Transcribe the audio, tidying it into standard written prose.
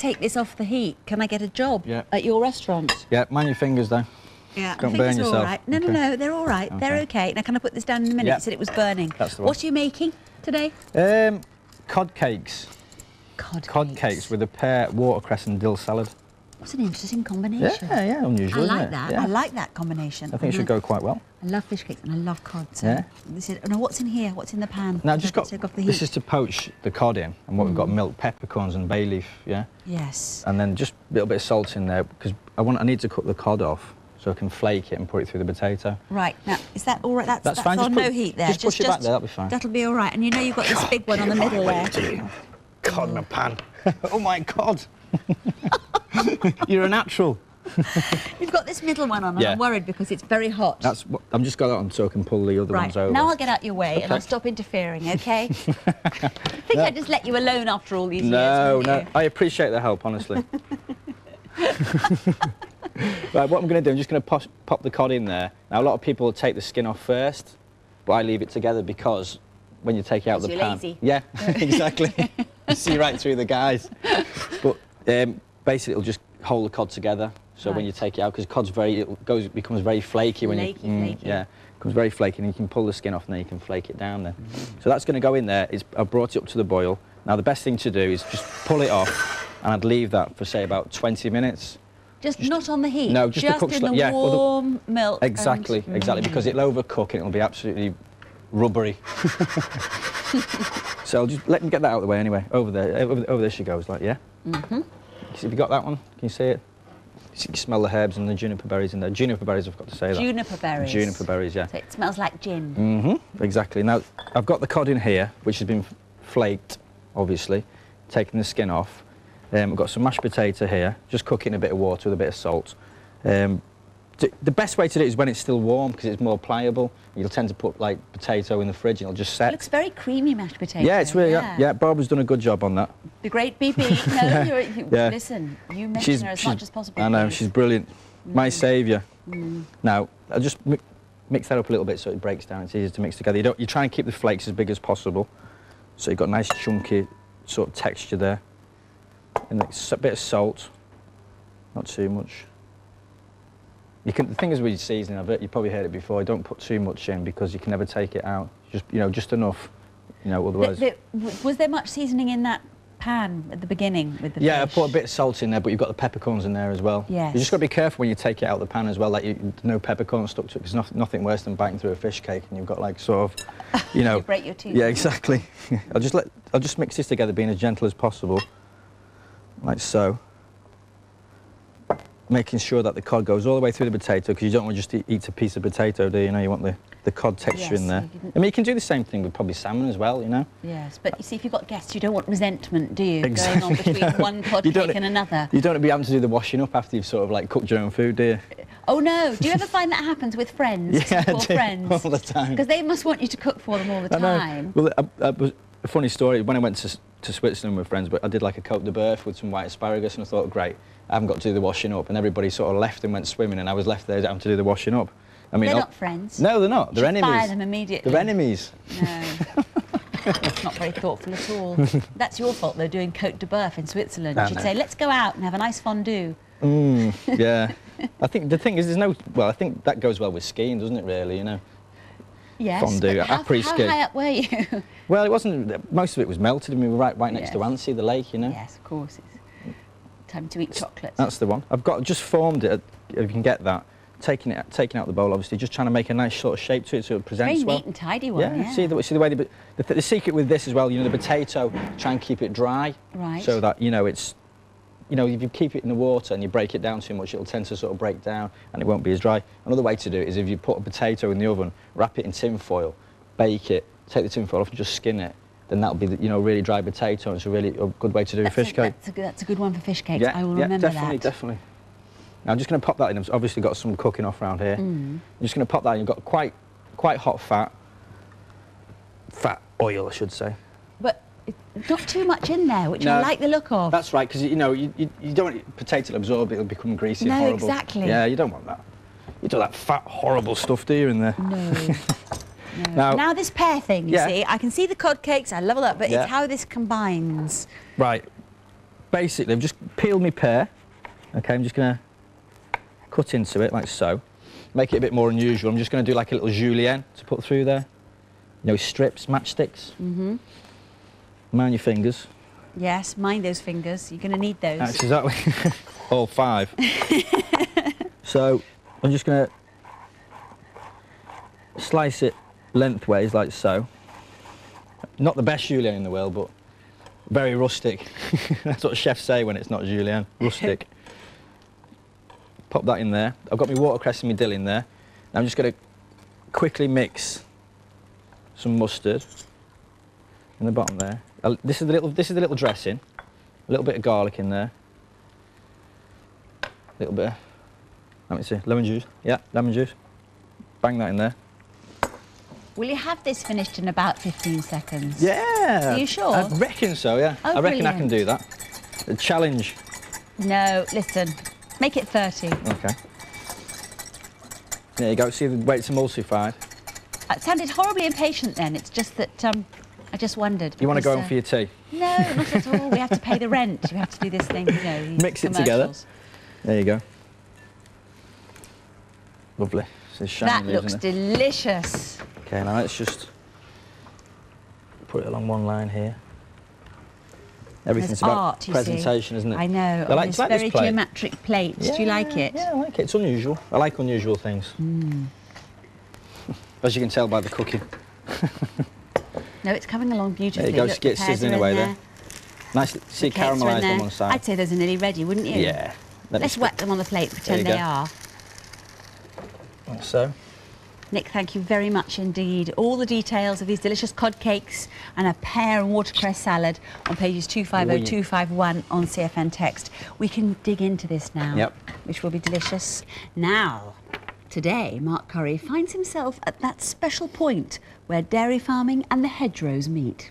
take this off the heat, can I get a job at your restaurant? Yeah, mind your fingers though. Yeah, Don't burn yourself. All right. No, no, they're all right. They're okay. Now, can I put this down in a minute? You said it was burning. That's the one. What are you making today? Cod cakes. Cod cakes with a pear, watercress and dill salad. What's an interesting combination. Yeah, unusual, I like isn't it? that. Yeah. I like that combination. I think it should go quite well. I love fish cakes and I love cod. So this is, now what's in here? What's in the pan? Now, just got, take off the heat. this is to poach the cod in, and what we've got milk, peppercorns and bay leaf, Yes. And then just a little bit of salt in there, because I need to cook the cod off, so I can flake it and put it through the potato. Right, now, is that all right? That's fine. on no heat there? Just push it back there, that'll be fine. That'll be all right. And you know you've got this big one on the middle there. Cod in a pan. Oh my God. You're a natural. You've got this middle one on, and I'm worried because it's very hot. I'm just got that on so I can pull the other ones over. Now I'll get out your way and I'll stop interfering, okay? I think I'd just let you alone after all these years. No, I appreciate the help, honestly. Right, what I'm going to do, I'm just going to pop the cod in there. Now, a lot of people will take the skin off first, but I leave it together because when you take it out of the pan... lazy. Yeah, exactly. You see right through the guys. But basically, it'll just hold the cod together. So when you take it out, because cod's becomes very flaky when flaky. Yeah, it becomes very flaky, and you can pull the skin off, and then you can flake it down there. So that's going to go in there. I've brought it up to the boil. Now, the best thing to do is just pull it off, and I'd leave that for, say, about 20 minutes. Just not on the heat? No, just to cook in the warm milk. Exactly, because it'll overcook and it'll be absolutely rubbery. So I'll just let me get that out of the way anyway. Over there she goes, like, yeah? Have you got that one? Can you see it? You can smell the herbs and the juniper berries in there. Juniper berries, I've got to say that. Juniper berries? Juniper berries, yeah. So it smells like gin? Exactly. Now, I've got the cod in here, which has been flaked, obviously, taking the skin off. I've got some mashed potato here, just cook it in a bit of water with a bit of salt. The best way to do it is when it's still warm, because it's more pliable. You'll tend to put, like, potato in the fridge and it'll just set. It looks very creamy, mashed potato. Yeah, it's really, yeah, Barbara's done a good job on that. The great BP. No, listen, you mention her as much as possible. I know, she's brilliant. My saviour. Now, I'll just mix that up a little bit so it breaks down. It's easier to mix together. You try and keep the flakes as big as possible, so you've got a nice chunky sort of texture there. And a bit of salt, not too much. The thing is with seasoning, you've probably heard it before, don't put too much in because you can never take it out. Just enough, otherwise... Was there much seasoning in that pan at the beginning with the fish? I put a bit of salt in there, but you've got the peppercorns in there as well. Yes. You just got to be careful when you take it out of the pan as well, like no peppercorns stuck to it, because nothing worse than biting through a fish cake and you've got like sort of, You break your teeth. Yeah, exactly. I'll just mix this together, being as gentle as possible. Like so, making sure that the cod goes all the way through the potato, because you don't want to just eat a piece of potato, do you? You want the cod texture in there. I mean, you can do the same thing with probably salmon as well, Yes, but you see, if you've got guests, you don't want resentment, do you? Exactly. Going on between one cod cake and another. You don't want to be having to do the washing up after you've sort of like cooked your own food, do you? Oh no, do you ever find that happens with friends? Yeah, I do, friends? all the time. Because they must want you to cook for them all the time. Well, a funny story, when I went to Switzerland with friends, but I did like a Côte de Boeuf with some white asparagus, and I thought, great, I haven't got to do the washing up, and everybody sort of left and went swimming, and I was left there having to do the washing up. I mean, they're not friends. No, they're not. They're enemies. Fire them immediately. They're enemies. No. That's not very thoughtful at all. That's your fault, though, doing Côte de Boeuf in Switzerland. You should say, let's go out and have a nice fondue. Yeah. I think the thing is, well, I think that goes well with skiing, doesn't it, really, Yes, fondue. how high up were you? Well, it wasn't, most of it was melted, and we were right next to Annecy, the lake, Yes, of course. It's time to eat chocolate. That's the one. I've got just formed it, if you can get that. Taking out the bowl, obviously, just trying to make a nice sort of shape to it so it presents very neat and tidy one, yeah. See the way, the secret with this as well, the potato, try and keep it dry. Right. So that, it's, if you keep it in the water and you break it down too much, it'll tend to sort of break down and it won't be as dry. Another way to do it is if you put a potato in the oven, wrap it in tin foil, bake it, take the tin foil off and just skin it, then that'll be, really dry potato. It's a really good way to do a fish cake. That's a good one for fish cakes. Yeah, I will remember definitely, that. definitely. Now I'm just going to pop that in. I've obviously got some cooking off around here. I'm just going to pop that in. You've got quite hot fat oil, I should say. But not too much in there, which I like the look of. That's right, because you don't want potato to absorb it; it'll become greasy and horrible. No, exactly. Yeah, you don't want that. You do that fat, horrible stuff, do you, in there? No. Now this pear thing, you see, I can see the cod cakes. I love all that, but it's how this combines. Right. basically, I've just peeled my pear. Okay, I'm just going to cut into it like so. Make it a bit more unusual. I'm just going to do like a little julienne to put through there. You know, strips, matchsticks. Mm-hmm. Mind your fingers. Yes, mind those fingers. You're going to need those. That's exactly. All 5. So I'm just going to slice it lengthways like so. Not the best julienne in the world, but very rustic. That's what chefs say when it's not julienne. Rustic. Pop that in there. I've got my watercress and my dill in there. Now I'm just going to quickly mix some mustard in the bottom there. This is the little dressing. A little bit of garlic in there. A little bit of, let me see, lemon juice. Yeah, lemon juice. Bang that in there. Will you have this finished in about 15 seconds? Yeah. Are you sure? I reckon so, yeah. Oh, I reckon brilliant. I can do that. A challenge. No, listen. Make it 30. Okay. There you go. See the way it's emulsified. It sounded horribly impatient then. It's just that I just wondered. You want to because, go home for your tea? No, not at all. We have to pay the rent. We have to do this thing, you know. These Mix it together. commercials. There you go. Lovely. So That looks delicious. Okay, now let's just put it along one line here. Everything's There's about art, you presentation, see. isn't it? I know. I like, This do you like very this plate? geometric plate. Yeah, Do you like it? Yeah, I like it. It's unusual. I like unusual things. As you can tell by the cooking. No, it's coming along beautifully. There you go. Look, Just get the pears sizzling are in away there. Nice. See, The cakes are in caramelised there. on one side. I'd say those are nearly ready, wouldn't you? Yeah. Let's wet them on the plate, pretend you they go. are. Like so. Nick, thank you very much indeed. All the details of these delicious cod cakes and a pear and watercress salad on pages 250, 251 on CFN Text. We can dig into this now, Yep. which will be delicious. Now, today, Mark Curry finds himself at that special point where dairy farming and the hedgerows meet.